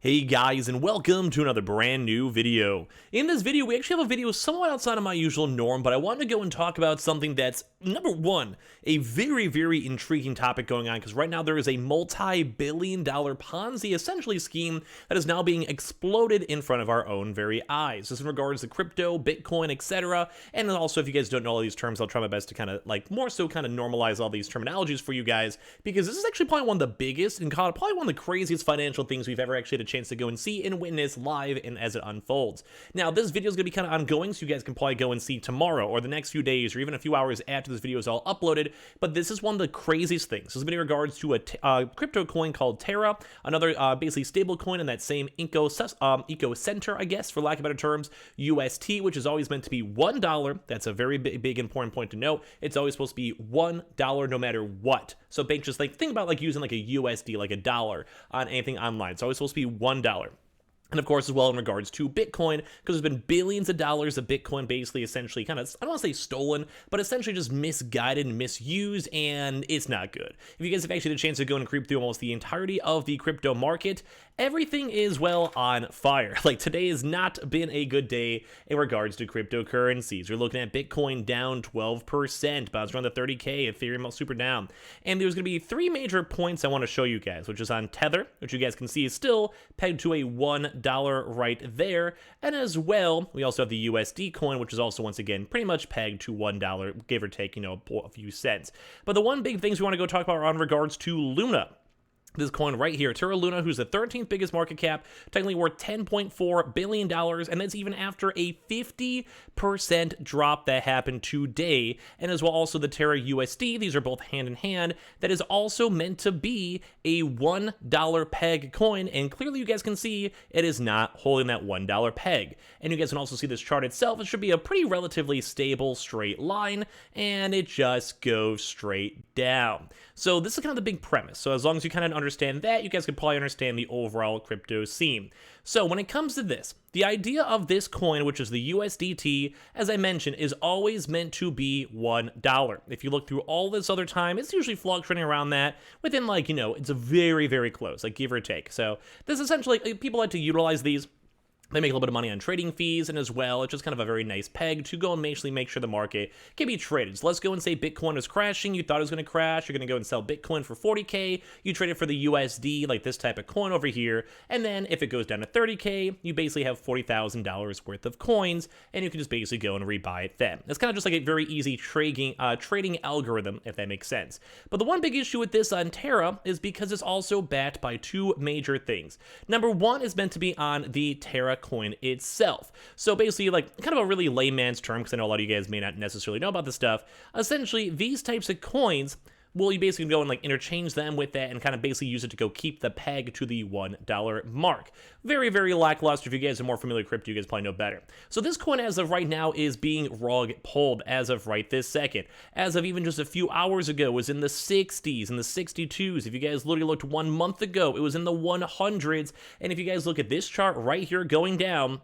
Hey guys, and welcome to another brand new video. In this video, we actually have a video somewhat outside of my usual norm, but I wanted to go and talk about something that's, number one, a very intriguing topic going on, because right now there is a multi-billion-dollar Ponzi essentially scheme that is now being exploded in front of our own very eyes. This in regards to crypto, Bitcoin, etc. And also, if you guys don't know all these terms, I'll try my best to kind of more so normalize all these terminologies for you guys, because this is actually probably one of the biggest and probably one of the craziest financial things we've ever actually had a chance to go and see and witness live and as it unfolds. Now, this video is going to be kind of ongoing, so you guys can probably go and see tomorrow or the next few days or even a few hours after this video is all uploaded, but this is one of the craziest things. This is in regards to a crypto coin called Terra, another basically stable coin in that same eco center, I guess, for lack of better terms, UST, which is always meant to be $1. That's a very big important point to note. It's always supposed to be $1 no matter what. So banks just think about using a USD, like a dollar on anything online. It's always supposed to be $1. And of course, as well in regards to Bitcoin, because there's been billions of dollars of Bitcoin basically essentially I don't want to say stolen, but essentially just misguided and misused, and it's not good. If you guys have actually had a chance to go and creep through almost the entirety of the crypto market, everything is, well, on fire. Today has not been a good day in regards to cryptocurrencies. We're looking at Bitcoin down 12%, bounced around the 30K, Ethereum super down. And there's going to be three major points I want to show you guys, which is on Tether, which you guys can see is still pegged to a $1 right there. And as well, we also have the USD coin, which is also, once again, pretty much pegged to $1, give or take, a few cents. But the one big things we want to go talk about are in regards to Luna. This coin right here, Terraluna, who's the 13th biggest market cap, technically worth $10.4 billion, and that's even after a 50% drop that happened today. And as well also the Terra USD, these are both hand in hand, that is also meant to be a $1 peg coin, and clearly you guys can see it is not holding that $1 peg. And you guys can also see this chart itself, it should be a pretty relatively stable straight line, and it just goes straight down. So this is kind of the big premise. So as long as you kind of understand that, you guys can probably understand the overall crypto scene. So when it comes to this, the idea of this coin, which is the USDT, as I mentioned, is always meant to be $1. If you look through all this other time, it's usually fluctuating around that within it's a very close, give or take. So this essentially, people like to utilize these. They make a little bit of money on trading fees, and as well, it's just kind of a very nice peg to go and basically make sure the market can be traded. So let's go and say Bitcoin is crashing. You thought it was going to crash. You're going to go and sell Bitcoin for 40K. You trade it for the USD, like this type of coin over here. And then if it goes down to 30K, you basically have $40,000 worth of coins, and you can just basically go and rebuy it then. It's kind of just a very easy trading algorithm, if that makes sense. But the one big issue with this on Terra is because it's also backed by two major things. Number one is meant to be on the Terra coin itself. So basically, kind of a really layman's term, because I know a lot of you guys may not necessarily know about this stuff. Essentially, these types of coins, well, you basically go and interchange them with that and kind of basically use it to go keep the peg to the $1 mark. Very lackluster. If you guys are more familiar with crypto, you guys probably know better. So this coin as of right now is being rug pulled as of right this second. As of even just a few hours ago, it was in the 60s and the 62s. If you guys literally looked 1 month ago, it was in the 100s. And if you guys look at this chart right here going down,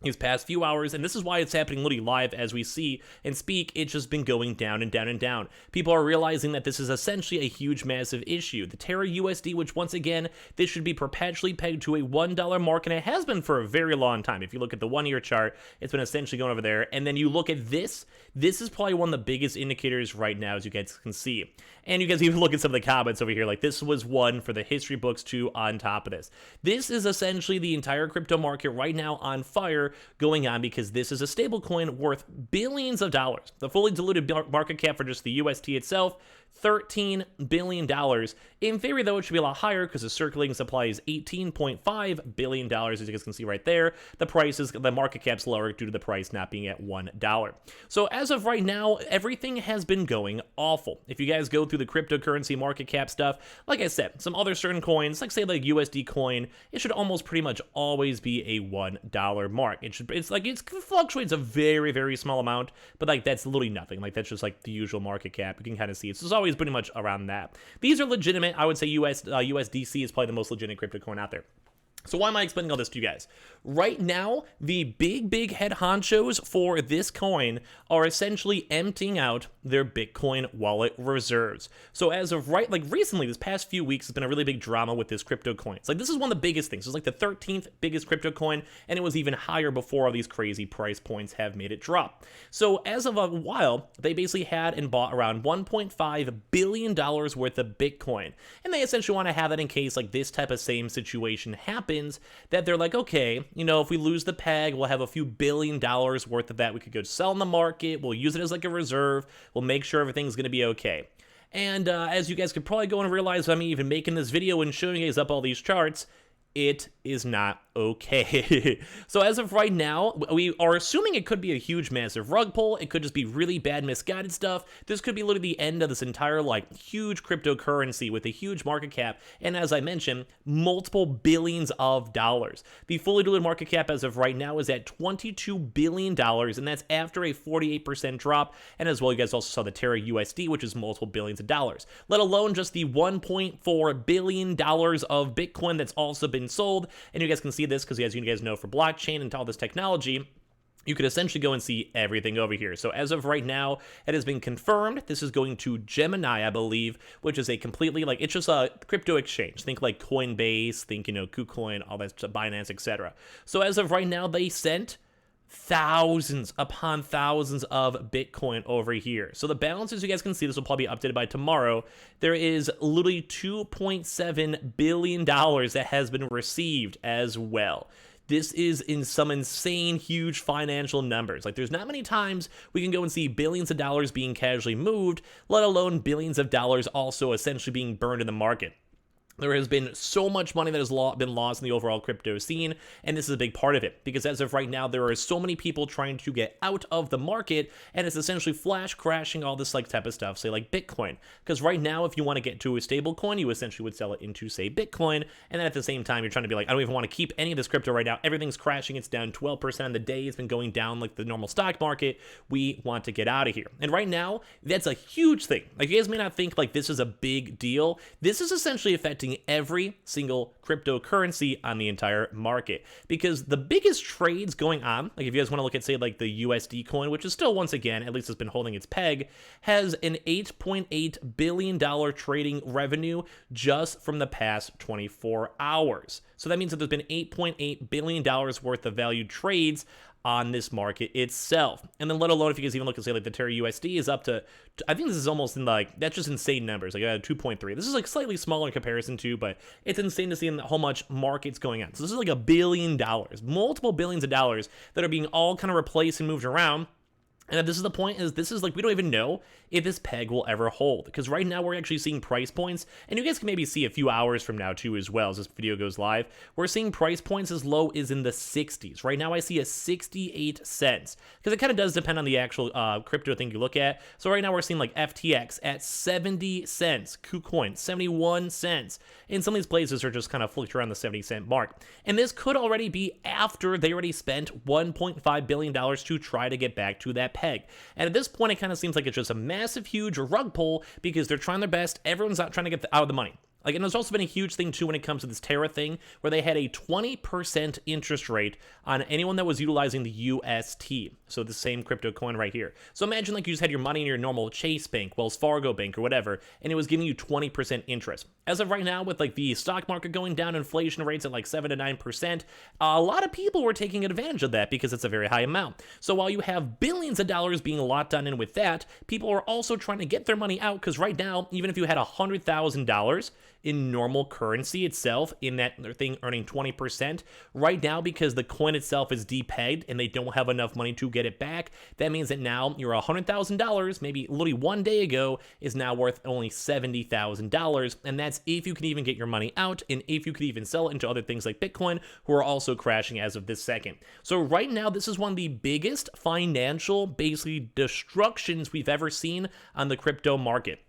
these past few hours, and this is why it's happening literally live as we see and speak, it's just been going down and down and down. People are realizing that this is essentially a huge, massive issue. The Terra USD, which once again, this should be perpetually pegged to a $1 mark, and it has been for a very long time. If you look at the 1 year chart, it's been essentially going over there, and then you look at this is probably one of the biggest indicators right now, as you guys can see. And you guys even look at some of the comments over here, this was one for the history books too on top of this. This is essentially the entire crypto market right now on fire going on, because this is a stable coin worth billions of dollars. The fully diluted market cap for just the UST itself, $13 billion. In theory, though, it should be a lot higher because the circulating supply is $18.5 billion, as you guys can see right there. The market cap's lower due to the price not being at $1. So as of right now, everything has been going awful. If you guys go through the cryptocurrency market cap stuff, like I said, some other certain coins, say the USD coin, it should almost pretty much always be a $1 mark. It fluctuates a very small amount, but that's literally nothing. That's just the usual market cap. You can kind of see it's always pretty much around that. These are legitimate. I would say USDC is probably the most legitimate crypto coin out there. So why am I explaining all this to you guys? Right now, the big head honchos for this coin are essentially emptying out their Bitcoin wallet reserves. So as of recently, this past few weeks has been a really big drama with this crypto coin. It's like this is one of the biggest things. It's like the 13th biggest crypto coin, and it was even higher before all these crazy price points have made it drop. So as of a while, they basically had and bought around $1.5 billion worth of Bitcoin. And they essentially want to have that in case like this type of same situation happens, that they're like, okay, if we lose the peg, we'll have a few $1 billion worth of that we could go sell in the market. We'll use it as like a reserve. We'll make sure everything's going to be okay. And as you guys could probably go and realize, I'm even making this video and showing you guys up all these charts, it is not okay. So as of right now, we are assuming it could be a huge, massive rug pull. It could just be really bad, misguided stuff. This could be literally the end of this entire huge cryptocurrency with a huge market cap. And as I mentioned, multiple billions of dollars. The fully diluted market cap as of right now is at $22 billion, and that's after a 48% drop. And as well, you guys also saw the Terra UST, which is multiple billions of dollars, let alone just the $1.4 billion of Bitcoin that's also been sold. And you guys can see this because, as you guys know, for blockchain and all this technology, you could essentially go and see everything over here. So as of right now, it has been confirmed. This is going to Gemini, I believe, which is a completely, it's just a crypto exchange. Think like Coinbase, think, KuCoin, all that stuff, Binance, etc. So as of right now, they sent thousands upon thousands of Bitcoin over here. So the balance, as you guys can see, this will probably be updated by tomorrow. There is literally $2.7 billion that has been received as well. This is in some insane, huge financial numbers. There's not many times we can go and see billions of dollars being casually moved, let alone billions of dollars also essentially being burned in the market. There has been so much money that has been lost in the overall crypto scene, and this is a big part of it, because as of right now, there are so many people trying to get out of the market, and it's essentially flash crashing all this type of stuff, say like Bitcoin. Because right now, if you want to get to a stable coin, you essentially would sell it into, say, Bitcoin, and then at the same time, you're trying to be like, I don't even want to keep any of this crypto right now. Everything's crashing. It's down 12% on the day. It's been going down like the normal stock market. We want to get out of here. And right now, that's a huge thing. You guys may not think this is a big deal. This is essentially affecting every single cryptocurrency on the entire market, because the biggest trades going on, if you guys want to look at, say, the USD coin, which is still, once again, at least it's been holding its peg, has an $8.8 billion trading revenue just from the past 24 hours. So that means that there's been $8.8 billion worth of valued trades on this market itself. And then let alone if you guys even look at, say, the Terra USD is up to, I think this is almost in that's just insane numbers, 2.3. This is slightly smaller in comparison to, but it's insane to see how much market's going on. So this is $1 billion, multiple billions of dollars that are being all kind of replaced and moved around. And this is the point, this is we don't even know if this peg will ever hold, because right now we're actually seeing price points, and you guys can maybe see a few hours from now too as well as this video goes live. We're seeing price points as low as in the 60s. Right now I see a 68 cents, because it kind of does depend on the actual crypto thing you look at. So right now we're seeing FTX at 70 cents, KuCoin 71 cents, and some of these places are just kind of flicked around the 70-cent mark. And this could already be after they already spent $1.5 billion to try to get back to that peg. And at this point, it kind of seems like it's just a massive, huge rug pull, because they're trying their best. Everyone's not trying to get out of the money. And there's also been a huge thing, too, when it comes to this Terra thing, where they had a 20% interest rate on anyone that was utilizing the UST, so the same crypto coin right here. So imagine you just had your money in your normal Chase Bank, Wells Fargo Bank, or whatever, and it was giving you 20% interest. As of right now, with the stock market going down, inflation rates at 7 to 9%, a lot of people were taking advantage of that because it's a very high amount. So while you have billions of dollars being locked on in with that, people are also trying to get their money out, because right now, even if you had $100,000 in normal currency itself, in that thing earning 20%, right now, because the coin itself is depegged and they don't have enough money to get it back, that means that now your $100,000, maybe literally one day ago, is now worth only $70,000, and that's if you can even get your money out, and if you could even sell it into other things like Bitcoin, who are also crashing as of this second. So right now, this is one of the biggest financial, basically, destructions we've ever seen on the crypto market.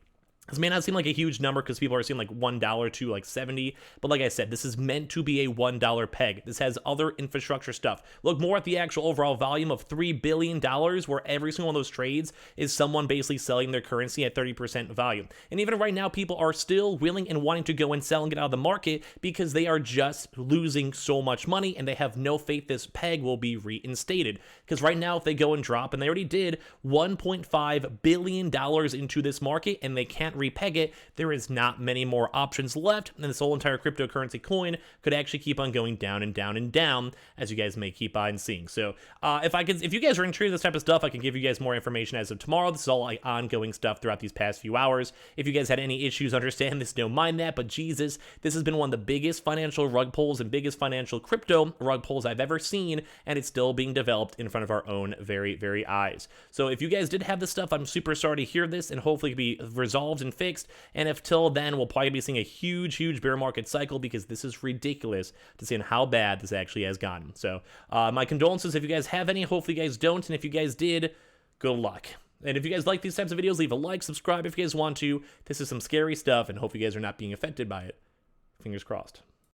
This may not seem like a huge number because people are seeing like $1 to like 70, but like I said, this is meant to be a $1 peg. This has other infrastructure stuff. Look more at the actual overall volume of $3 billion, where every single one of those trades is someone basically selling their currency at 30% value. And even right now, people are still willing and wanting to go and sell and get out of the market because they are just losing so much money and they have no faith this peg will be reinstated. Because right now, if they go and drop, and they already did $1.5 billion into this market and they can't repeg it, there is not many more options left, and this whole entire cryptocurrency coin could actually keep on going down and down and down, as you guys may keep on seeing. So if you guys are intrigued in this type of stuff, I can give you guys more information as of tomorrow. This is all like ongoing stuff throughout these past few hours. If you guys had any issues, understand this, don't mind that, but Jesus, this has been one of the biggest financial rug pulls and biggest financial crypto rug pulls I've ever seen, and it's still being developed in front of our own very, very eyes. So if you guys did have this stuff, I'm super sorry to hear this, and hopefully it can be resolved and fixed. And if till then, we'll probably be seeing a huge bear market cycle, because this is ridiculous to see how bad this actually has gotten. So my condolences if you guys have any. Hopefully you guys don't, and if you guys did, good luck. And if you guys like these types of videos, leave a like, subscribe if you guys want to. This is some scary stuff, and hope you guys are not being affected by it. Fingers crossed.